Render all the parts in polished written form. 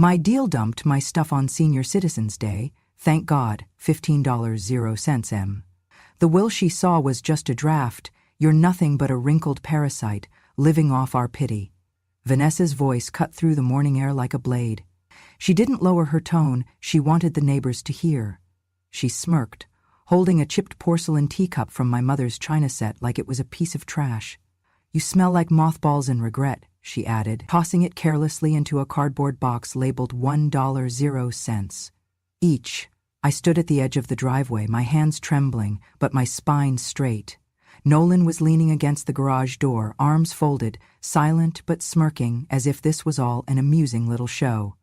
My DIL dumped my stuff on Senior Citizens Day, thank God, $15.00. The will she saw was just a draft. You're nothing but a wrinkled parasite, living off our pity. Vanessa's voice cut through the morning air like a blade. She didn't lower her tone, she wanted the neighbors to hear. She smirked, holding a chipped porcelain teacup from my mother's china set like it was a piece of trash. You smell like mothballs and regret, she added, tossing it carelessly into a cardboard box labeled $1.00 each. I stood at the edge of the driveway, my hands trembling, but my spine straight. Nolan was leaning against the garage door, arms folded, silent but smirking, as if this was all an amusing little show.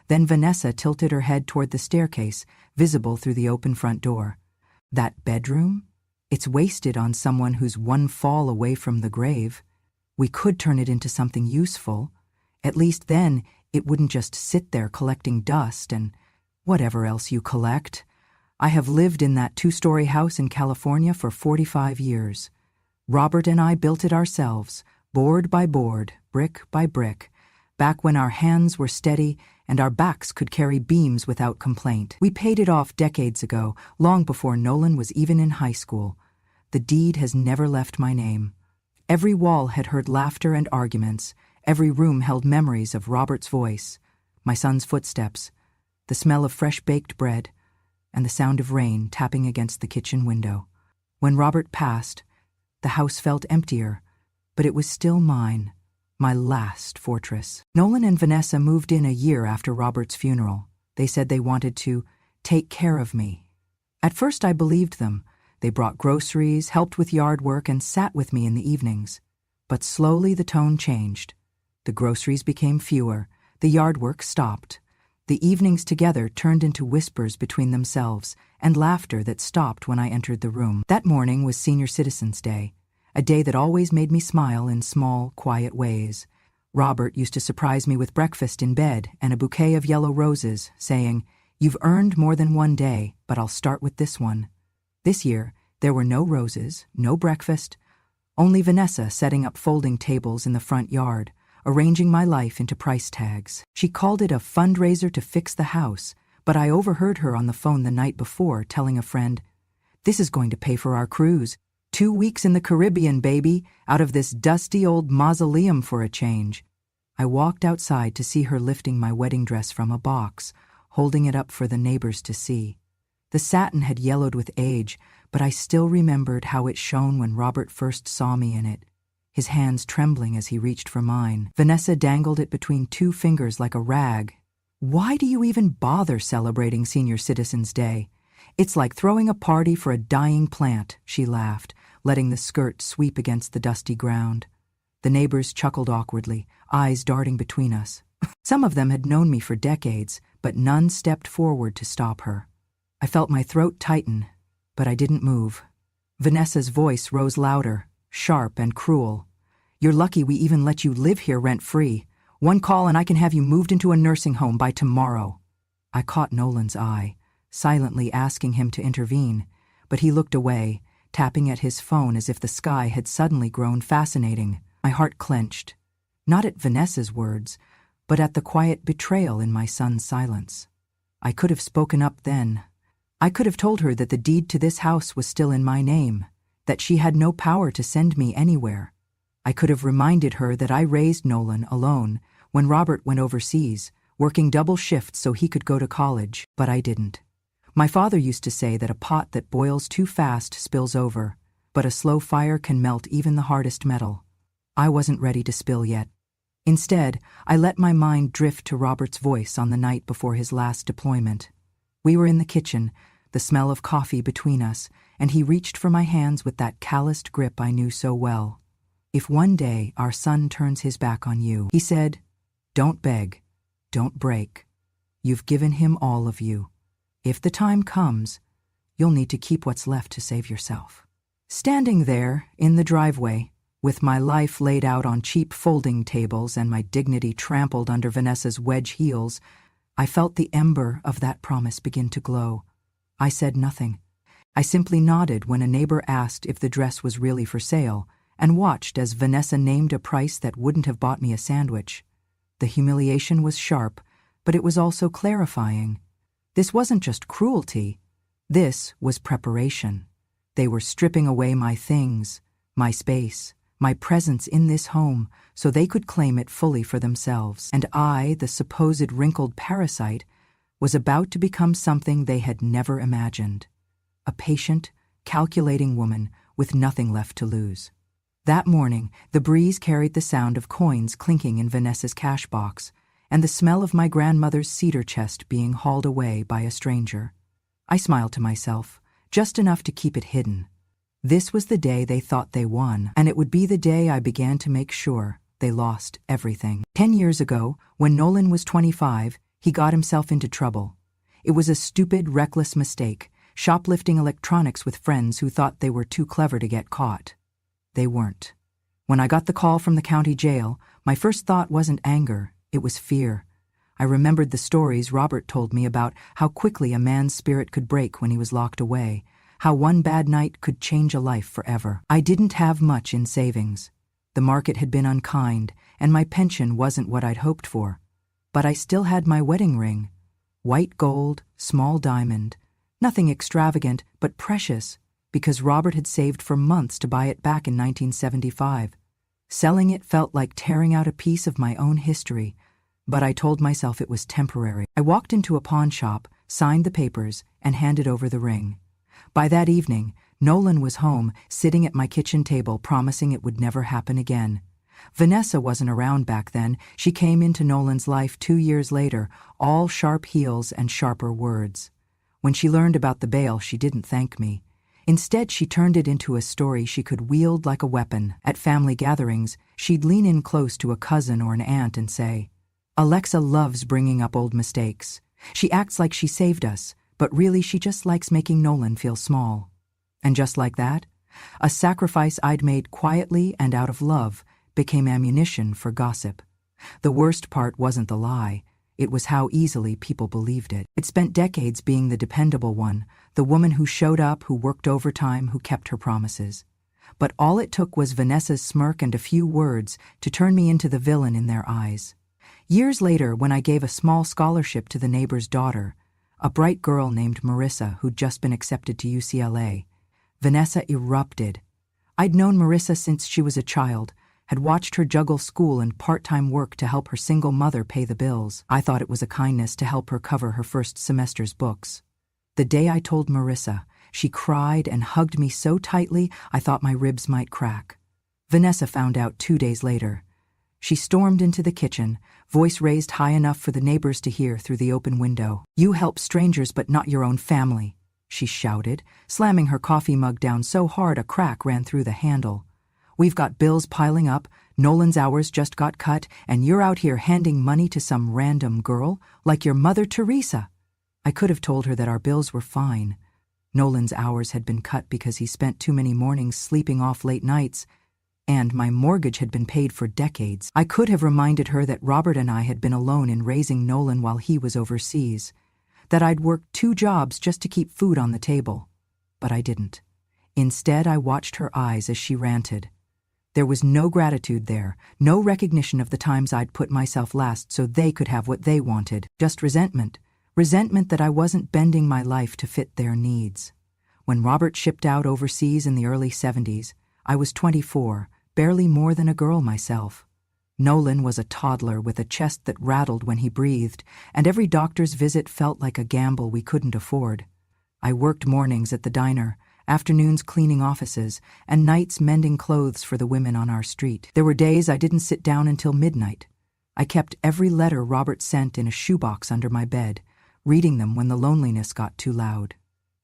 Then Vanessa tilted her head toward the staircase, visible through the open front door. That bedroom? It's wasted on someone who's one fall away from the grave. We could turn it into something useful. At least then, it wouldn't just sit there collecting dust and whatever else you collect. I have lived in that 2-story house in California for 45 years. Robert and I built it ourselves, board by board, brick by brick, back when our hands were steady and our backs could carry beams without complaint. We paid it off decades ago, long before Nolan was even in high school. The deed has never left my name. Every wall had heard laughter and arguments. Every room held memories of Robert's voice, my son's footsteps, the smell of fresh-baked bread, and the sound of rain tapping against the kitchen window. When Robert passed, the house felt emptier, but it was still mine, my last fortress. Nolan and Vanessa moved in a year after Robert's funeral. They said they wanted to take care of me. At first I believed them. They brought groceries, helped with yard work, and sat with me in the evenings. But slowly the tone changed. The groceries became fewer, the yard work stopped. The evenings together turned into whispers between themselves and laughter that stopped when I entered the room. That morning was Senior Citizens Day, a day that always made me smile in small, quiet ways. Robert used to surprise me with breakfast in bed and a bouquet of yellow roses, saying, "You've earned more than one day, but I'll start with this one." This year, there were no roses, no breakfast, only Vanessa setting up folding tables in the front yard, arranging my life into price tags. She called it a fundraiser to fix the house, but I overheard her on the phone the night before telling a friend, "This is going to pay for our cruise. 2 weeks in the Caribbean, baby, out of this dusty old mausoleum for a change." I walked outside to see her lifting my wedding dress from a box, holding it up for the neighbors to see. The satin had yellowed with age, but I still remembered how it shone when Robert first saw me in it, his hands trembling as he reached for mine. Vanessa dangled it between 2 fingers like a rag. "Why do you even bother celebrating Senior Citizens Day? It's like throwing a party for a dying plant," she laughed, letting the skirt sweep against the dusty ground. The neighbors chuckled awkwardly, eyes darting between us. Some of them had known me for decades, but none stepped forward to stop her. I felt my throat tighten, but I didn't move. Vanessa's voice rose louder, sharp and cruel. "You're lucky we even let you live here rent-free. One call and I can have you moved into a nursing home by tomorrow." I caught Nolan's eye, silently asking him to intervene, but he looked away, tapping at his phone as if the sky had suddenly grown fascinating. My heart clenched, not at Vanessa's words, but at the quiet betrayal in my son's silence. I could have spoken up then. I could have told her that the deed to this house was still in my name, that she had no power to send me anywhere. I could have reminded her that I raised Nolan alone when Robert went overseas, working double shifts so he could go to college, but I didn't. My father used to say that a pot that boils too fast spills over, but a slow fire can melt even the hardest metal. I wasn't ready to spill yet. Instead, I let my mind drift to Robert's voice on the night before his last deployment. We were in the kitchen, the smell of coffee between us, and he reached for my hands with that calloused grip I knew so well. "If one day our son turns his back on you," he said, "don't beg, don't break. You've given him all of you. If the time comes, you'll need to keep what's left to save yourself." Standing there, in the driveway, with my life laid out on cheap folding tables and my dignity trampled under Vanessa's wedge heels, I felt the ember of that promise begin to glow. I said nothing. I simply nodded when a neighbor asked if the dress was really for sale, and watched as Vanessa named a price that wouldn't have bought me a sandwich. The humiliation was sharp, but it was also clarifying. This wasn't just cruelty. This was preparation. They were stripping away my things, my space, my presence in this home, so they could claim it fully for themselves. And I, the supposed wrinkled parasite, was about to become something they had never imagined. A patient, calculating woman with nothing left to lose. That morning, the breeze carried the sound of coins clinking in Vanessa's cash box, and the smell of my grandmother's cedar chest being hauled away by a stranger. I smiled to myself, just enough to keep it hidden. This was the day they thought they won, and it would be the day I began to make sure they lost everything. 10 years ago, when Nolan was 25, he got himself into trouble. It was a stupid, reckless mistake, shoplifting electronics with friends who thought they were too clever to get caught. They weren't. When I got the call from the county jail, my first thought wasn't anger, it was fear. I remembered the stories Robert told me about how quickly a man's spirit could break when he was locked away, how one bad night could change a life forever. I didn't have much in savings. The market had been unkind, and my pension wasn't what I'd hoped for. But I still had my wedding ring. White gold, small diamond. Nothing extravagant, but precious, because Robert had saved for months to buy it back in 1975. Selling it felt like tearing out a piece of my own history, but I told myself it was temporary. I walked into a pawn shop, signed the papers, and handed over the ring. By that evening, Nolan was home, sitting at my kitchen table, promising it would never happen again. Vanessa wasn't around back then. She came into Nolan's life 2 years later, all sharp heels and sharper words. When she learned about the bail, she didn't thank me. Instead, she turned it into a story she could wield like a weapon. At family gatherings, she'd lean in close to a cousin or an aunt and say, "Alexa loves bringing up old mistakes. She acts like she saved us, but really she just likes making Nolan feel small." And just like that, a sacrifice I'd made quietly and out of love became ammunition for gossip. The worst part wasn't the lie. It was how easily people believed it. It spent decades being the dependable one, the woman who showed up, who worked overtime, who kept her promises. But all it took was Vanessa's smirk and a few words to turn me into the villain in their eyes. Years later, when I gave a small scholarship to the neighbor's daughter, a bright girl named Marissa who'd just been accepted to UCLA, Vanessa erupted. I'd known Marissa since she was a child, had watched her juggle school and part-time work to help her single mother pay the bills. I thought it was a kindness to help her cover her first semester's books. The day I told Marissa, she cried and hugged me so tightly I thought my ribs might crack. Vanessa found out 2 days later. She stormed into the kitchen, voice raised high enough for the neighbors to hear through the open window. "You help strangers but not your own family," she shouted, slamming her coffee mug down so hard a crack ran through the handle. "We've got bills piling up, Nolan's hours just got cut, and you're out here handing money to some random girl, like your Mother Teresa." I could have told her that our bills were fine. Nolan's hours had been cut because he spent too many mornings sleeping off late nights, and my mortgage had been paid for decades. I could have reminded her that Robert and I had been alone in raising Nolan while he was overseas, that I'd worked 2 jobs just to keep food on the table. But I didn't. Instead, I watched her eyes as she ranted. There was no gratitude there, no recognition of the times I'd put myself last so they could have what they wanted, just resentment. Resentment that I wasn't bending my life to fit their needs. When Robert shipped out overseas in the early 70s, I was 24, barely more than a girl myself. Nolan was a toddler with a chest that rattled when he breathed, and every doctor's visit felt like a gamble we couldn't afford. I worked mornings at the diner, afternoons cleaning offices, and nights mending clothes for the women on our street. There were days I didn't sit down until midnight. I kept every letter Robert sent in a shoebox under my bed, reading them when the loneliness got too loud.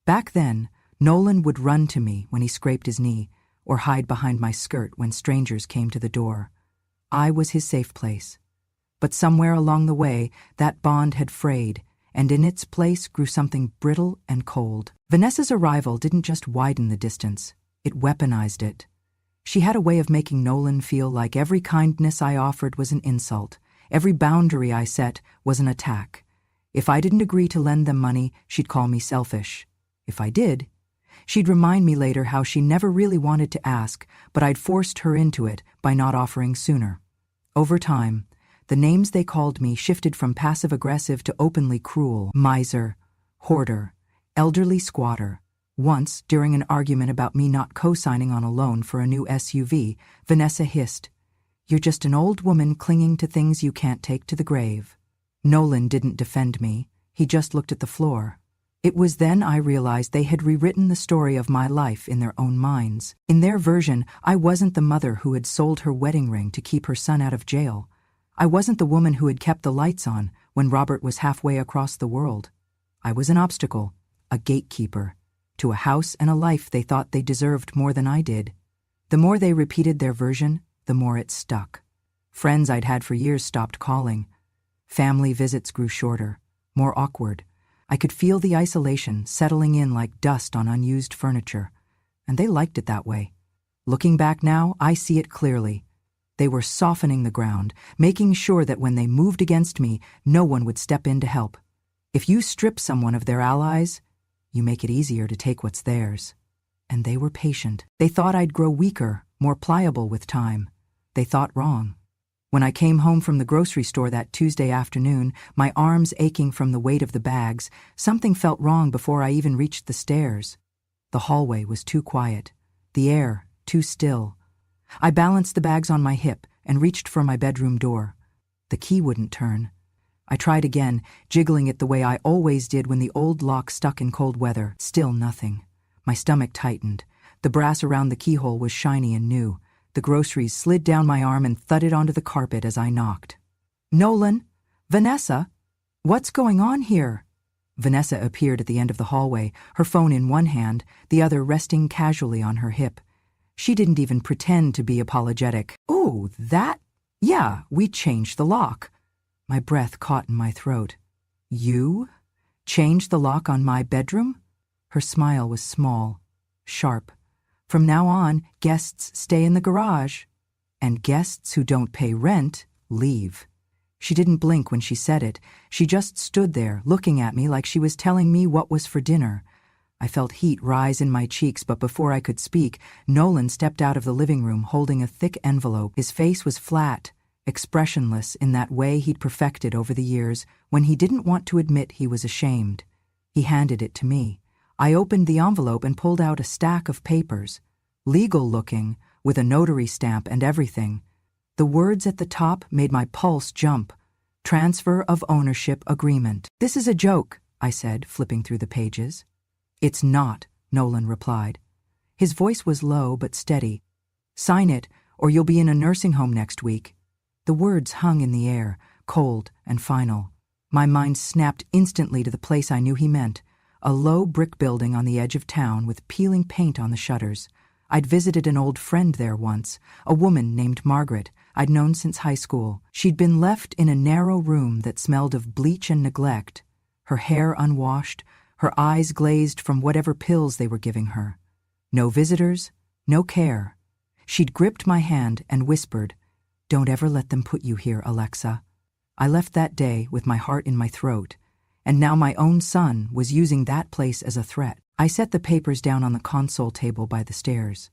Back then, Nolan would run to me when he scraped his knee, or hide behind my skirt when strangers came to the door. I was his safe place. But somewhere along the way, that bond had frayed, and in its place grew something brittle and cold. Vanessa's arrival didn't just widen the distance, it weaponized it. She had a way of making Nolan feel like every kindness I offered was an insult, every boundary I set was an attack. If I didn't agree to lend them money, she'd call me selfish. If I did, she'd remind me later how she never really wanted to ask, but I'd forced her into it by not offering sooner. Over time, the names they called me shifted from passive-aggressive to openly cruel: miser, hoarder, elderly squatter. Once, during an argument about me not co-signing on a loan for a new SUV, Vanessa hissed, "You're just an old woman clinging to things you can't take to the grave." Nolan didn't defend me. He just looked at the floor. It was then I realized they had rewritten the story of my life in their own minds. In their version, I wasn't the mother who had sold her wedding ring to keep her son out of jail. I wasn't the woman who had kept the lights on when Robert was halfway across the world. I was an obstacle, a gatekeeper, to a house and a life they thought they deserved more than I did. The more they repeated their version, the more it stuck. Friends I'd had for years stopped calling. Family visits grew shorter, more awkward. I could feel the isolation settling in like dust on unused furniture, and they liked it that way. Looking back now, I see it clearly. They were softening the ground, making sure that when they moved against me, no one would step in to help. If you strip someone of their allies, you make it easier to take what's theirs. And they were patient. They thought I'd grow weaker, more pliable with time. They thought wrong. When I came home from the grocery store that Tuesday afternoon, my arms aching from the weight of the bags, something felt wrong before I even reached the stairs. The hallway was too quiet, the air too still. I balanced the bags on my hip and reached for my bedroom door. The key wouldn't turn. I tried again, jiggling it the way I always did when the old lock stuck in cold weather. Still nothing. My stomach tightened. The brass around the keyhole was shiny and new. The groceries slid down my arm and thudded onto the carpet as I knocked. "Nolan? Vanessa? What's going on here?" Vanessa appeared at the end of the hallway, her phone in one hand, the other resting casually on her hip. She didn't even pretend to be apologetic. "Oh, that? Yeah, we changed the lock." My breath caught in my throat. "You? Changed the lock on my bedroom?" Her smile was small, sharp. "From now on, guests stay in the garage. And guests who don't pay rent leave." She didn't blink when she said it. She just stood there, looking at me like she was telling me what was for dinner. I felt heat rise in my cheeks, but before I could speak, Nolan stepped out of the living room holding a thick envelope. His face was flat, expressionless in that way he'd perfected over the years when he didn't want to admit he was ashamed. He handed it to me. I opened the envelope and pulled out a stack of papers, legal-looking, with a notary stamp and everything. The words at the top made my pulse jump. "Transfer of ownership agreement." "This is a joke," I said, flipping through the pages. "It's not," Nolan replied. His voice was low but steady. "Sign it, or you'll be in a nursing home next week." The words hung in the air, cold and final. My mind snapped instantly to the place I knew he meant. A low brick building on the edge of town with peeling paint on the shutters. I'd visited an old friend there once, a woman named Margaret I'd known since high school. She'd been left in a narrow room that smelled of bleach and neglect, her hair unwashed, her eyes glazed from whatever pills they were giving her. No visitors, no care. She'd gripped my hand and whispered, "Don't ever let them put you here, Alexa." I left that day with my heart in my throat, and now my own son was using that place as a threat. I set the papers down on the console table by the stairs.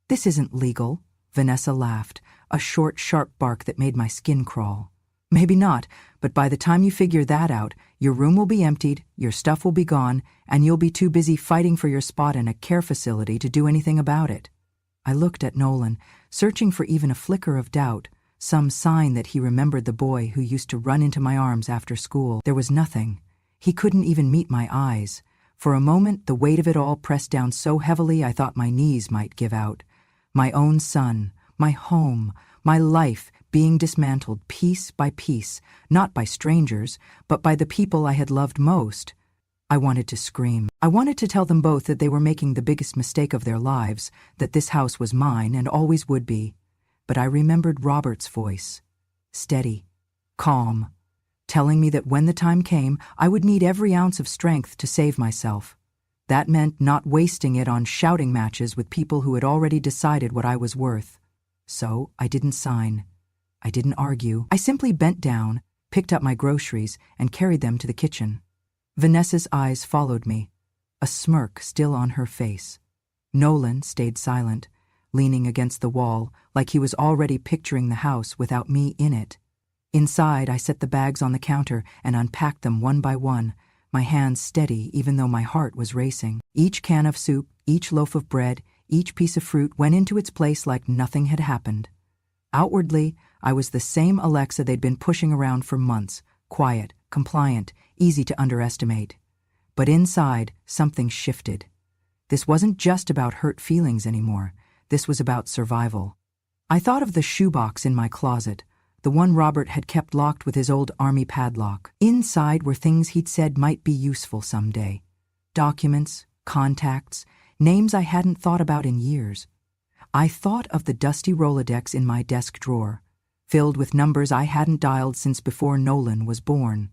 "This isn't legal," Vanessa laughed, a short, sharp bark that made my skin crawl. "Maybe not, but by the time you figure that out, your room will be emptied, your stuff will be gone, and you'll be too busy fighting for your spot in a care facility to do anything about it." I looked at Nolan, searching for even a flicker of doubt, some sign that he remembered the boy who used to run into my arms after school. There was nothing. He couldn't even meet my eyes. For a moment, the weight of it all pressed down so heavily I thought my knees might give out. My own son, my home, my life being dismantled piece by piece, not by strangers, but by the people I had loved most. I wanted to scream. I wanted to tell them both that they were making the biggest mistake of their lives, that this house was mine and always would be. But I remembered Robert's voice, steady, calm, telling me that when the time came, I would need every ounce of strength to save myself. That meant not wasting it on shouting matches with people who had already decided what I was worth. So I didn't sign. I didn't argue. I simply bent down, picked up my groceries, and carried them to the kitchen. Vanessa's eyes followed me, a smirk still on her face. Nolan stayed silent, leaning against the wall like he was already picturing the house without me in it. Inside, I set the bags on the counter and unpacked them one by one, my hands steady even though my heart was racing. Each can of soup, each loaf of bread, each piece of fruit went into its place like nothing had happened. Outwardly, I was the same Alexa they'd been pushing around for months, quiet, compliant, easy to underestimate. But inside, something shifted. This wasn't just about hurt feelings anymore. This was about survival. I thought of the shoebox in my closet, the one Robert had kept locked with his old army padlock. Inside were things he'd said might be useful someday. Documents, contacts, names I hadn't thought about in years. I thought of the dusty Rolodex in my desk drawer, filled with numbers I hadn't dialed since before Nolan was born.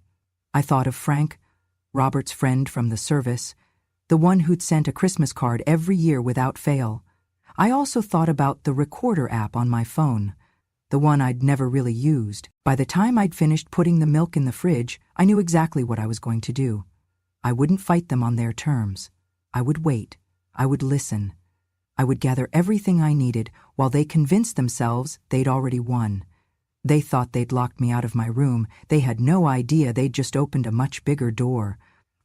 I thought of Frank, Robert's friend from the service, the one who'd sent a Christmas card every year without fail. I also thought about the recorder app on my phone, the one I'd never really used. By the time I'd finished putting the milk in the fridge, I knew exactly what I was going to do. I wouldn't fight them on their terms. I would wait. I would listen. I would gather everything I needed while they convinced themselves they'd already won. They thought they'd locked me out of my room. They had no idea they'd just opened a much bigger door.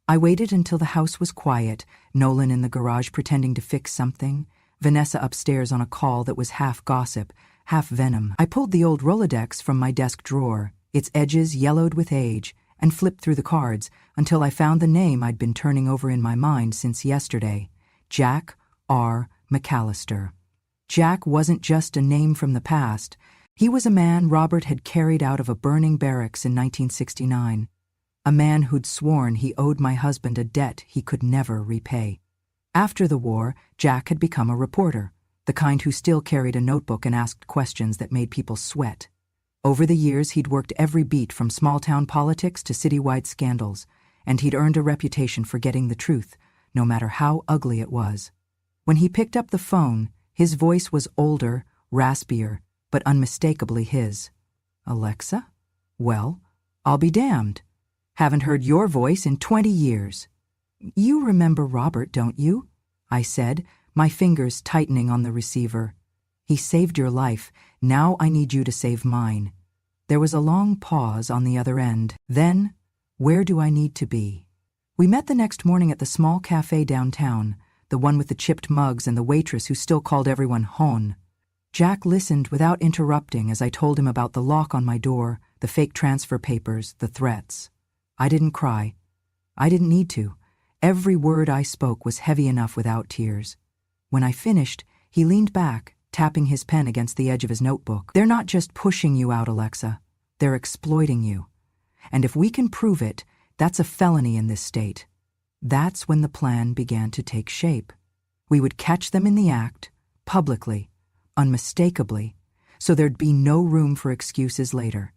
I waited until the house was quiet, Nolan in the garage pretending to fix something, Vanessa upstairs on a call that was half gossip, half venom. I pulled the old Rolodex from my desk drawer, its edges yellowed with age, and flipped through the cards until I found the name I'd been turning over in my mind since yesterday, Jack R. McAllister. Jack wasn't just a name from the past. He was a man Robert had carried out of a burning barracks in 1969. A man who'd sworn he owed my husband a debt he could never repay. After the war, Jack had become a reporter, the kind who still carried a notebook and asked questions that made people sweat. Over the years, he'd worked every beat from small-town politics to citywide scandals, and he'd earned a reputation for getting the truth, no matter how ugly it was. When he picked up the phone, his voice was older, raspier, but unmistakably his. "Alexa? Well, I'll be damned. Haven't heard your voice in 20 years. You remember Robert, don't you?" I said, my fingers tightening on the receiver. "He saved your life. Now I need you to save mine." There was a long pause on the other end. Then, where do I need to be? We met the next morning at the small cafe downtown, the one with the chipped mugs and the waitress who still called everyone Hon. Jack listened without interrupting as I told him about the lock on my door, the fake transfer papers, the threats. I didn't cry. I didn't need to. Every word I spoke was heavy enough without tears. When I finished, he leaned back, tapping his pen against the edge of his notebook. "They're not just pushing you out, Alexa. They're exploiting you. And if we can prove it, that's a felony in this state." That's when the plan began to take shape. We would catch them in the act, publicly, unmistakably, so there'd be no room for excuses later.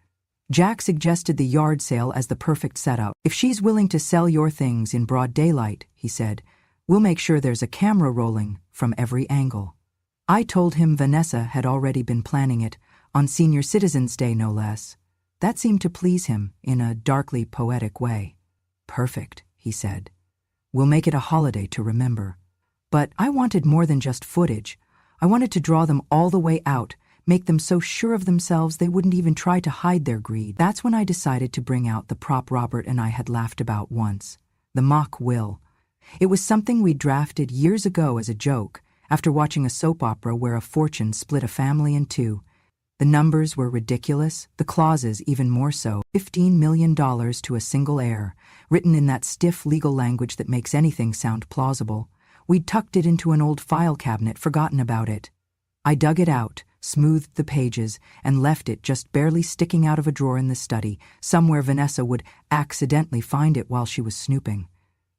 Jack suggested the yard sale as the perfect setup. "If she's willing to sell your things in broad daylight," he said, "we'll make sure there's a camera rolling from every angle." I told him Vanessa had already been planning it, on Senior Citizens Day no less. That seemed to please him in a darkly poetic way. "Perfect," he said. "We'll make it a holiday to remember." But I wanted more than just footage. I wanted to draw them all the way out, make them so sure of themselves they wouldn't even try to hide their greed. That's when I decided to bring out the prop Robert and I had laughed about once, the mock will. It was something we drafted years ago as a joke, after watching a soap opera where a fortune split a family in two. The numbers were ridiculous, the clauses even more so. $15 million to a single heir, written in that stiff legal language that makes anything sound plausible. We'd tucked it into an old file cabinet, forgotten about it. I dug it out, smoothed the pages, and left it just barely sticking out of a drawer in the study, somewhere Vanessa would accidentally find it while she was snooping.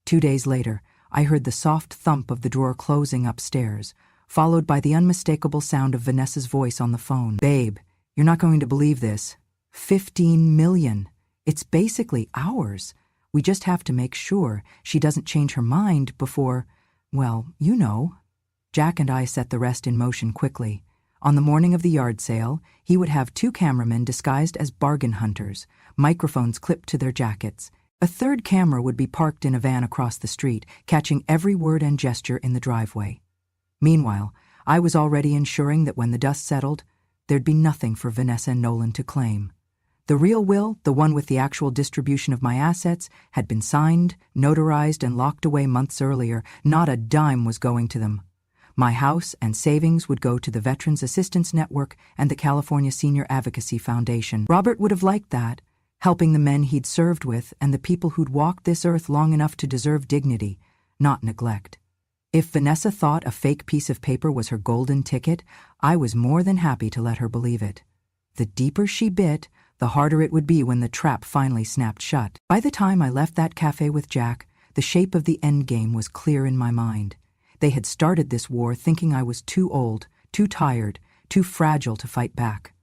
2 days later, I heard the soft thump of the drawer closing upstairs, followed by the unmistakable sound of Vanessa's voice on the phone. "Babe, you're not going to believe this. 15 million. It's basically ours. We just have to make sure she doesn't change her mind before, well, you know." Jack and I set the rest in motion quickly. On the morning of the yard sale, he would have 2 cameramen disguised as bargain hunters, microphones clipped to their jackets. A third camera would be parked in a van across the street, catching every word and gesture in the driveway. Meanwhile, I was already ensuring that when the dust settled, there'd be nothing for Vanessa and Nolan to claim. The real will, the one with the actual distribution of my assets, had been signed, notarized, and locked away months earlier. Not a dime was going to them. My house and savings would go to the Veterans Assistance Network and the California Senior Advocacy Foundation. Robert would have liked that, helping the men he'd served with and the people who'd walked this earth long enough to deserve dignity, not neglect. If Vanessa thought a fake piece of paper was her golden ticket, I was more than happy to let her believe it. The deeper she bit, the harder it would be when the trap finally snapped shut. By the time I left that cafe with Jack, the shape of the endgame was clear in my mind. They had started this war thinking I was too old, too tired, too fragile to fight back.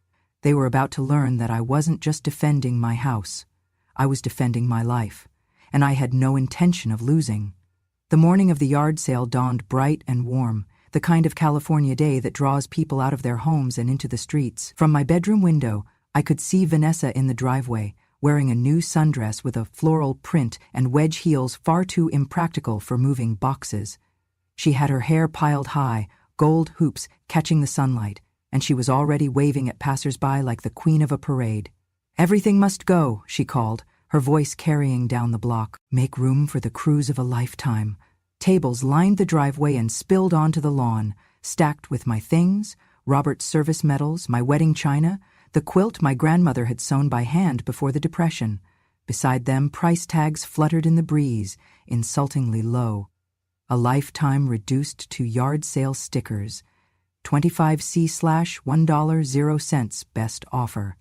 They were about to learn that I wasn't just defending my house. I was defending my life, and I had no intention of losing. The morning of the yard sale dawned bright and warm, the kind of California day that draws people out of their homes and into the streets. From my bedroom window, I could see Vanessa in the driveway, wearing a new sundress with a floral print and wedge heels far too impractical for moving boxes. She had her hair piled high, gold hoops catching the sunlight, and she was already waving at passers-by like the queen of a parade. "Everything must go," she called, her voice carrying down the block. "Make room for the cruise of a lifetime." Tables lined the driveway and spilled onto the lawn, stacked with my things, Robert's service medals, my wedding china, the quilt my grandmother had sewn by hand before the Depression. Beside them, price tags fluttered in the breeze, insultingly low. A lifetime reduced to yard sale stickers. 25C/$1.00 best offer.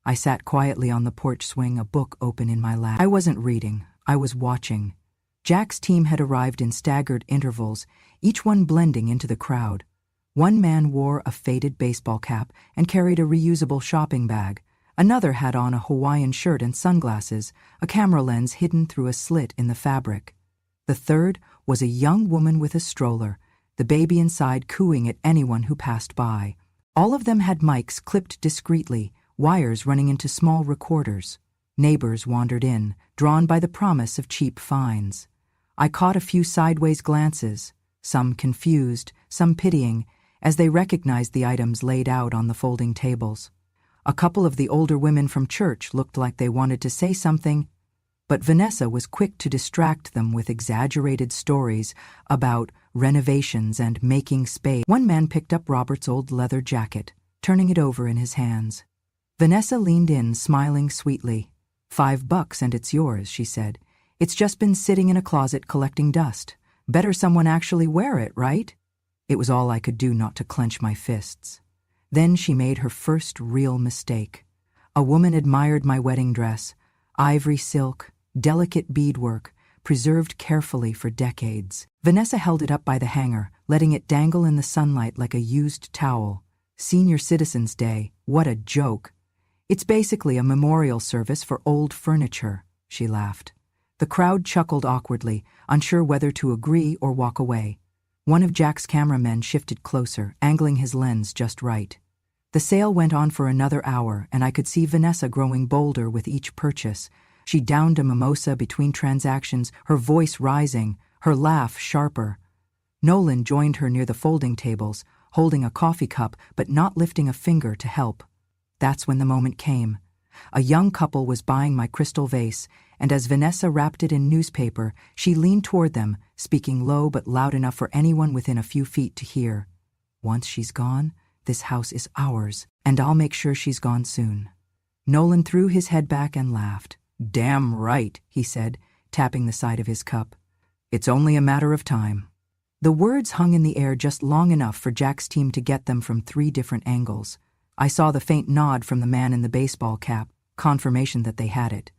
I sat quietly on the porch swing, a book open in my lap. I wasn't reading, I was watching. Jack's team had arrived in staggered intervals, each one blending into the crowd. One man wore a faded baseball cap and carried a reusable shopping bag. Another had on a Hawaiian shirt and sunglasses, a camera lens hidden through a slit in the fabric. The third was a young woman with a stroller, the baby inside cooing at anyone who passed by. All of them had mics clipped discreetly, wires running into small recorders. Neighbors wandered in, drawn by the promise of cheap fines. I caught a few sideways glances, some confused, some pitying, as they recognized the items laid out on the folding tables. A couple of the older women from church looked like they wanted to say something, but Vanessa was quick to distract them with exaggerated stories about renovations and making space. One man picked up Robert's old leather jacket, turning it over in his hands. Vanessa leaned in, smiling sweetly. $5 and it's yours, she said. It's just been sitting in a closet collecting dust. Better someone actually wear it, right? It was all I could do not to clench my fists. Then she made her first real mistake. A woman admired my wedding dress, ivory silk, delicate beadwork, preserved carefully for decades. Vanessa held it up by the hanger, letting it dangle in the sunlight like a used towel. Senior Citizens Day, what a joke. It's basically a memorial service for old furniture, she laughed. The crowd chuckled awkwardly, unsure whether to agree or walk away. One of Jack's cameramen shifted closer, angling his lens just right. The sale went on for another hour, and I could see Vanessa growing bolder with each purchase. She downed a mimosa between transactions, her voice rising, her laugh sharper. Nolan joined her near the folding tables, holding a coffee cup but not lifting a finger to help. That's when the moment came. A young couple was buying my crystal vase, and as Vanessa wrapped it in newspaper, she leaned toward them, speaking low but loud enough for anyone within a few feet to hear. "Once she's gone, this house is ours, and I'll make sure she's gone soon." Nolan threw his head back and laughed. "Damn right," he said, tapping the side of his cup. "It's only a matter of time." The words hung in the air just long enough for Jack's team to get them from 3 different angles. I saw the faint nod from the man in the baseball cap, confirmation that they had it.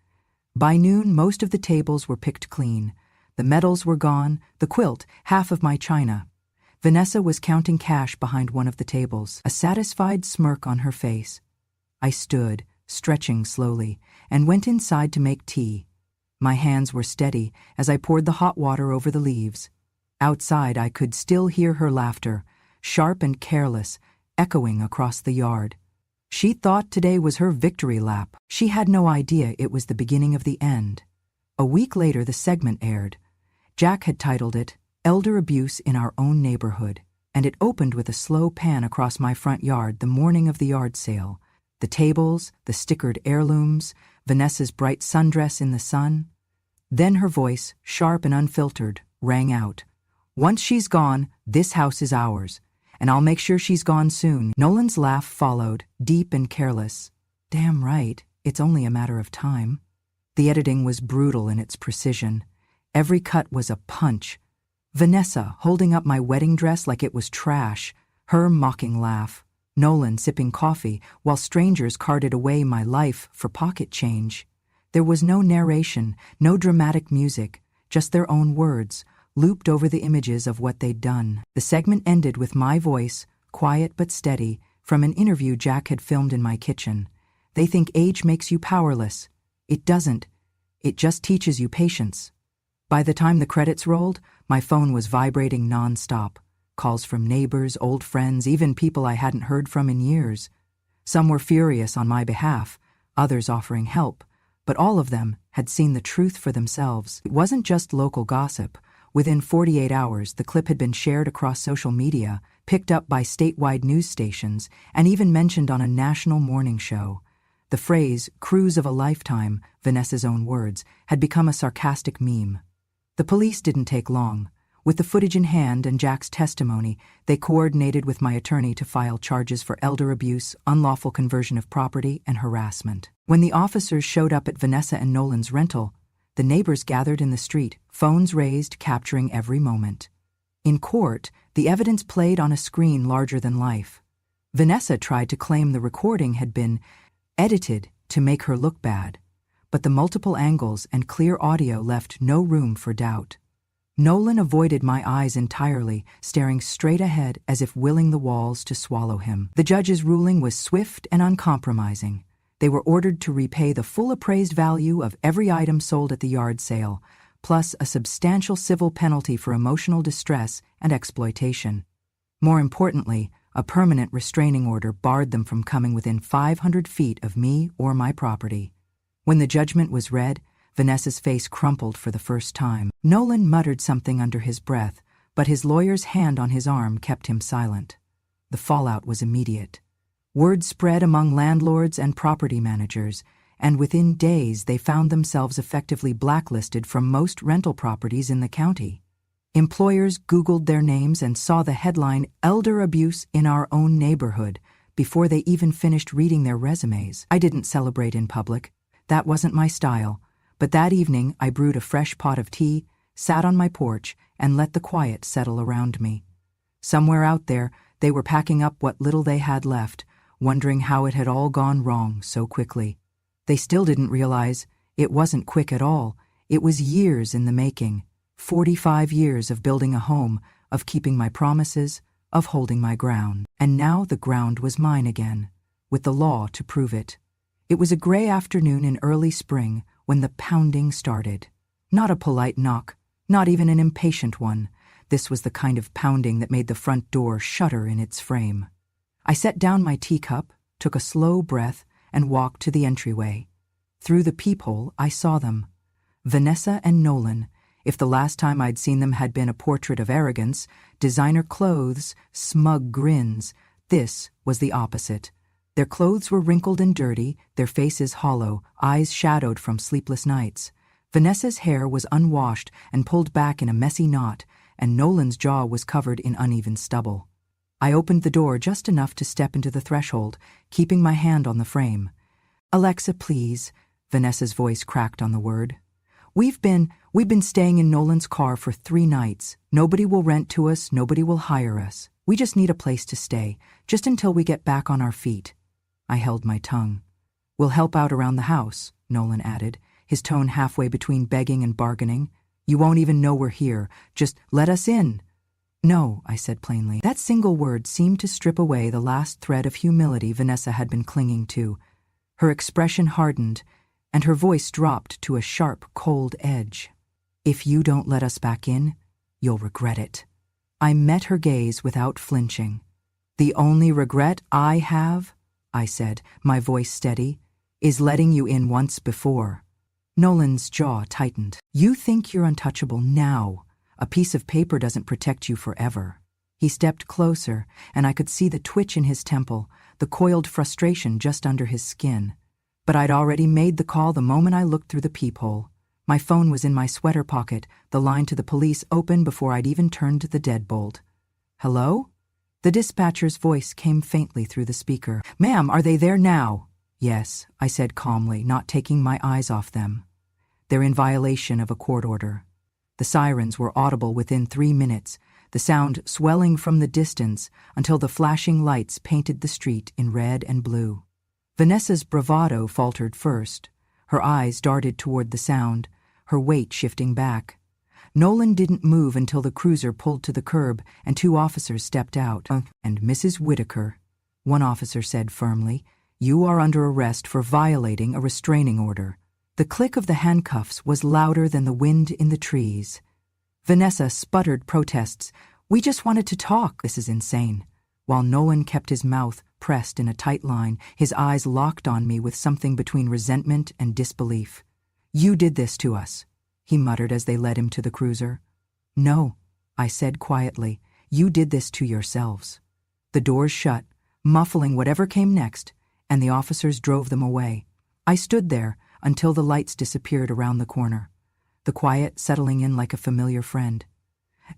By noon, most of the tables were picked clean. The medals were gone, the quilt, half of my china. Vanessa was counting cash behind one of the tables, a satisfied smirk on her face. I stood, stretching slowly, and went inside to make tea. My hands were steady as I poured the hot water over the leaves. Outside, I could still hear her laughter, sharp and careless, echoing across the yard. She thought today was her victory lap. She had no idea it was the beginning of the end. A week later, the segment aired. Jack had titled it, "Elder Abuse in Our Own Neighborhood," and it opened with a slow pan across my front yard the morning of the yard sale. The tables, the stickered heirlooms, Vanessa's bright sundress in the sun. Then her voice, sharp and unfiltered, rang out. "Once she's gone, this house is ours, and I'll make sure she's gone soon." Nolan's laugh followed, deep and careless. "Damn right, it's only a matter of time." The editing was brutal in its precision. Every cut was a punch. Vanessa holding up my wedding dress like it was trash, her mocking laugh. Nolan sipping coffee while strangers carted away my life for pocket change. There was no narration, no dramatic music, just their own words, looped over the images of what they'd done. The segment ended with my voice, quiet but steady, from an interview Jack had filmed in my kitchen. "They think age makes you powerless. It doesn't. It just teaches you patience." By the time the credits rolled, my phone was vibrating non-stop. Calls from neighbors, old friends, even people I hadn't heard from in years. Some were furious on my behalf, others offering help, but all of them had seen the truth for themselves. It wasn't just local gossip. Within 48 hours, the clip had been shared across social media, picked up by statewide news stations, and even mentioned on a national morning show. The phrase, "cruise of a lifetime," Vanessa's own words, had become a sarcastic meme. The police didn't take long. With the footage in hand and Jack's testimony, they coordinated with my attorney to file charges for elder abuse, unlawful conversion of property, and harassment. When the officers showed up at Vanessa and Nolan's rental, the neighbors gathered in the street, phones raised, capturing every moment. In court, the evidence played on a screen larger than life. Vanessa tried to claim the recording had been edited to make her look bad, but the multiple angles and clear audio left no room for doubt. Nolan avoided my eyes entirely, staring straight ahead as if willing the walls to swallow him. The judge's ruling was swift and uncompromising. They were ordered to repay the full appraised value of every item sold at the yard sale, plus a substantial civil penalty for emotional distress and exploitation. More importantly, a permanent restraining order barred them from coming within 500 feet of me or my property. When the judgment was read, Vanessa's face crumpled for the first time. Nolan muttered something under his breath, but his lawyer's hand on his arm kept him silent. The fallout was immediate. Word spread among landlords and property managers, and within days they found themselves effectively blacklisted from most rental properties in the county. Employers Googled their names and saw the headline, "Elder Abuse in Our Own Neighborhood," before they even finished reading their resumes. I didn't celebrate in public. That wasn't my style. But that evening, I brewed a fresh pot of tea, sat on my porch, and let the quiet settle around me. Somewhere out there, they were packing up what little they had left, wondering how it had all gone wrong so quickly. They still didn't realize it wasn't quick at all. It was years in the making. 45 years of building a home, of keeping my promises, of holding my ground. And now the ground was mine again, with the law to prove it. It was a gray afternoon in early spring, when the pounding started. Not a polite knock, not even an impatient one. This was the kind of pounding that made the front door shudder in its frame. I set down my teacup, took a slow breath, and walked to the entryway. Through the peephole, I saw them. Vanessa and Nolan. If the last time I'd seen them had been a portrait of arrogance, designer clothes, smug grins, this was the opposite. Their clothes were wrinkled and dirty, their faces hollow, eyes shadowed from sleepless nights. Vanessa's hair was unwashed and pulled back in a messy knot, and Nolan's jaw was covered in uneven stubble. I opened the door just enough to step into the threshold, keeping my hand on the frame. "Alexa, please," Vanessa's voice cracked on the word. We've been staying in Nolan's car for 3 nights. Nobody will rent to us, nobody will hire us. We just need a place to stay, just until we get back on our feet." I held my tongue. "We'll help out around the house," Nolan added, his tone halfway between begging and bargaining. "You won't even know we're here. Just let us in." "No," I said plainly. That single word seemed to strip away the last thread of humility Vanessa had been clinging to. Her expression hardened, and her voice dropped to a sharp, cold edge. "If you don't let us back in, you'll regret it." I met her gaze without flinching. "The only regret I have," I said, my voice steady, "is letting you in once before." Nolan's jaw tightened. "You think you're untouchable now. A piece of paper doesn't protect you forever." He stepped closer, and I could see the twitch in his temple, the coiled frustration just under his skin. But I'd already made the call the moment I looked through the peephole. My phone was in my sweater pocket, the line to the police open before I'd even turned the deadbolt. "Hello?" The dispatcher's voice came faintly through the speaker. "Ma'am, are they there now?" "Yes," I said calmly, not taking my eyes off them. "They're in violation of a court order." The sirens were audible within 3 minutes, the sound swelling from the distance until the flashing lights painted the street in red and blue. Vanessa's bravado faltered first. Her eyes darted toward the sound, her weight shifting back. Nolan didn't move until the cruiser pulled to the curb and 2 officers stepped out. "And Mrs. Whitaker," one officer said firmly, "you are under arrest for violating a restraining order." The click of the handcuffs was louder than the wind in the trees. Vanessa sputtered protests. "We just wanted to talk." "This is insane." While Nolan kept his mouth pressed in a tight line, his eyes locked on me with something between resentment and disbelief. "You did this to us," he muttered as they led him to the cruiser. "No," I said quietly, "you did this to yourselves." The doors shut, muffling whatever came next, and the officers drove them away. I stood there until the lights disappeared around the corner, the quiet settling in like a familiar friend.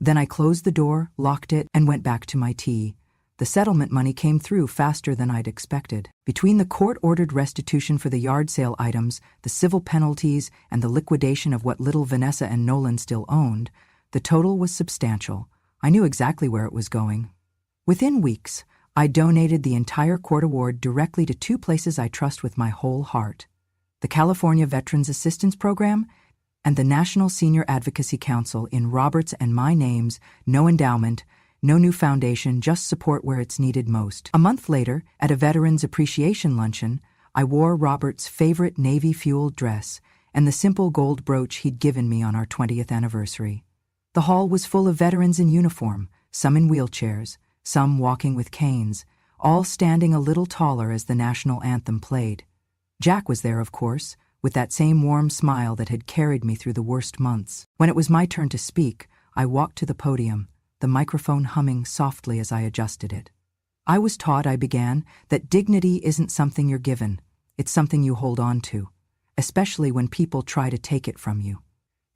Then I closed the door, locked it, and went back to my tea. The settlement money came through faster than I'd expected. Between the court-ordered restitution for the yard sale items, the civil penalties, and the liquidation of what little Vanessa and Nolan still owned, the total was substantial. I knew exactly where it was going. Within weeks, I donated the entire court award directly to 2 places I trust with my whole heart: the California Veterans Assistance Program and the National Senior Advocacy Council in Robert's and my names. No endowment, no new foundation, just support where it's needed most. A month later, at a Veterans Appreciation Luncheon, I wore Robert's favorite navy-fueled dress and the simple gold brooch he'd given me on our 20th anniversary. The hall was full of veterans in uniform, some in wheelchairs, some walking with canes, all standing a little taller as the national anthem played. Jack was there, of course, with that same warm smile that had carried me through the worst months. When it was my turn to speak, I walked to the podium, the microphone humming softly as I adjusted it. "I was taught," I began, "that dignity isn't something you're given. It's something you hold on to, especially when people try to take it from you.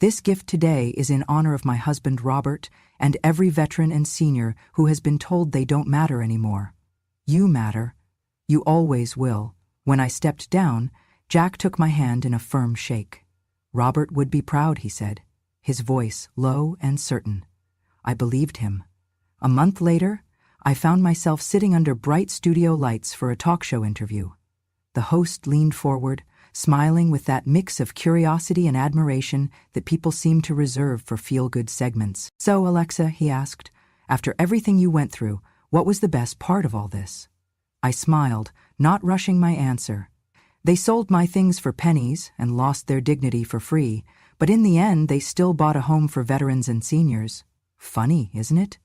This gift today is in honor of my husband Robert and every veteran and senior who has been told they don't matter anymore. You matter. You always will." When I stepped down, Jack took my hand in a firm shake. "Robert would be proud," he said, his voice low and certain. I believed him. A month later, I found myself sitting under bright studio lights for a talk show interview. The host leaned forward, smiling with that mix of curiosity and admiration that people seem to reserve for feel-good segments. "So, Alexa," he asked, "after everything you went through, what was the best part of all this?" I smiled, not rushing my answer. "They sold my things for pennies and lost their dignity for free, but in the end they still bought a home for veterans and seniors. Funny, isn't it?"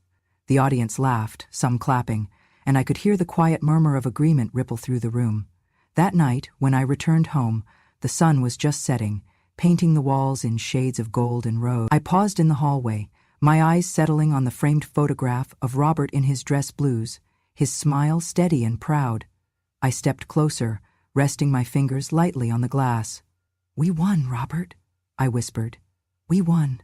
The audience laughed, some clapping, and I could hear the quiet murmur of agreement ripple through the room. That night, when I returned home, the sun was just setting, painting the walls in shades of gold and rose. I paused in the hallway, my eyes settling on the framed photograph of Robert in his dress blues, his smile steady and proud. I stepped closer, resting my fingers lightly on the glass. "We won, Robert," I whispered. "We won."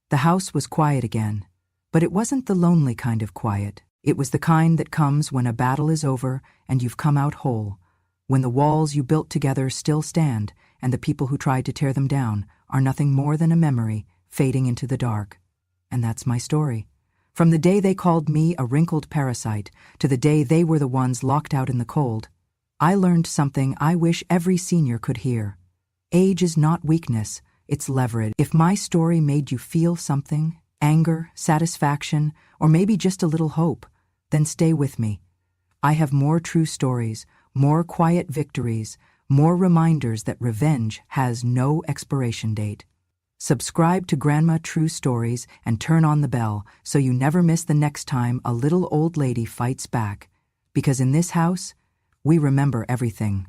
The house was quiet again, but it wasn't the lonely kind of quiet. It was the kind that comes when a battle is over and you've come out whole, when the walls you built together still stand and the people who tried to tear them down are nothing more than a memory fading into the dark. And that's my story. From the day they called me a wrinkled parasite to the day they were the ones locked out in the cold, I learned something I wish every senior could hear. Age is not weakness, it's leverage. If my story made you feel something, anger, satisfaction, or maybe just a little hope, then stay with me. I have more true stories, more quiet victories, more reminders that revenge has no expiration date. Subscribe to Grandma True Stories and turn on the bell so you never miss the next time a little old lady fights back. Because in this house, we remember everything.